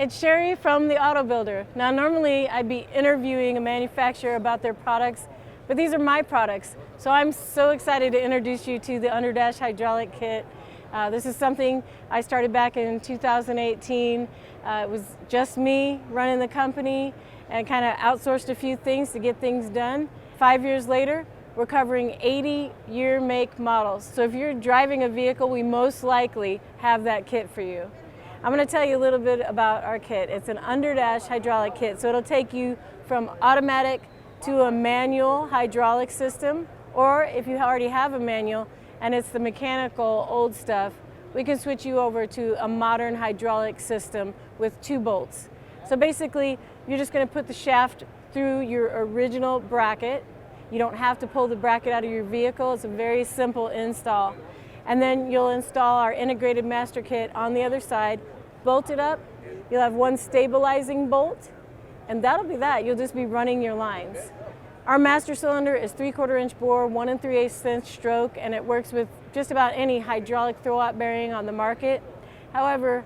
It's Cherie from the AutoBuilder. Now normally I'd be interviewing a manufacturer about their products, but these are my products. So I'm so excited to introduce you to the Underdash hydraulic kit. This is something I started back in 2018. It was just me running the company and kind of outsourced a few things to get things done. 5 years later, we're covering 80 year make models. So if you're driving a vehicle, we most likely have that kit for you. I'm going to tell you a little bit about our kit. It's an Underdash hydraulic kit, so it'll take you from automatic to a manual hydraulic system, or if you already have a manual and it's the mechanical old stuff, we can switch you over to a modern hydraulic system with 2 bolts. So basically, you're just going to put the shaft through your original bracket. You don't have to pull the bracket out of your vehicle. It's a very simple install. And then you'll install our integrated master kit on the other side, bolt it up. You'll have 1 stabilizing bolt, and that'll be that. You'll just be running your lines. Our master cylinder is 3/4 inch bore, 1 3/8 inch stroke, and it works with just about any hydraulic throwout bearing on the market. However,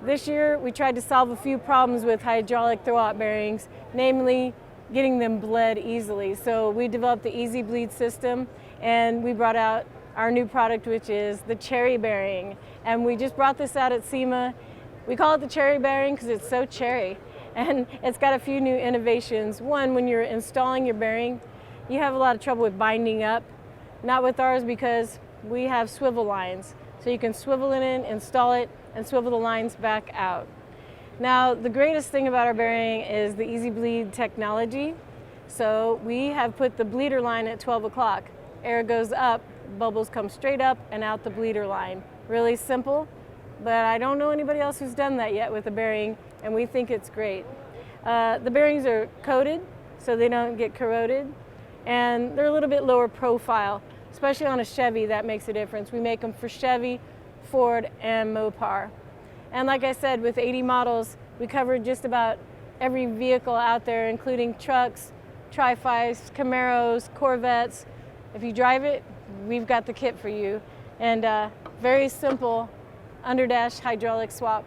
this year we tried to solve a few problems with hydraulic throwout bearings, namely getting them bled easily. So we developed the Easy Bleed system, and we brought out our new product, which is the Cherie bearing. And we just brought this out at SEMA. We call it the Cherie bearing because it's so cherry. And it's got a few new innovations. One, when you're installing your bearing, you have a lot of trouble with binding up. Not with ours, because we have swivel lines. So you can swivel it in, install it, and swivel the lines back out. Now, the greatest thing about our bearing is the Easy Bleed technology. So we have put the bleeder line at 12 o'clock. Air goes up, bubbles come straight up and out the bleeder line. Really simple, but I don't know anybody else who's done that yet with a bearing, and we think it's great. The bearings are coated so they don't get corroded, and they're a little bit lower profile, especially on a Chevy. That makes a difference. We make them for Chevy, Ford, and Mopar. And like I said, with 80 models, we cover just about every vehicle out there, including trucks, Tri-Fives, Camaros, Corvettes. If you drive it, we've got the kit for you. And very simple Underdash hydraulic swap.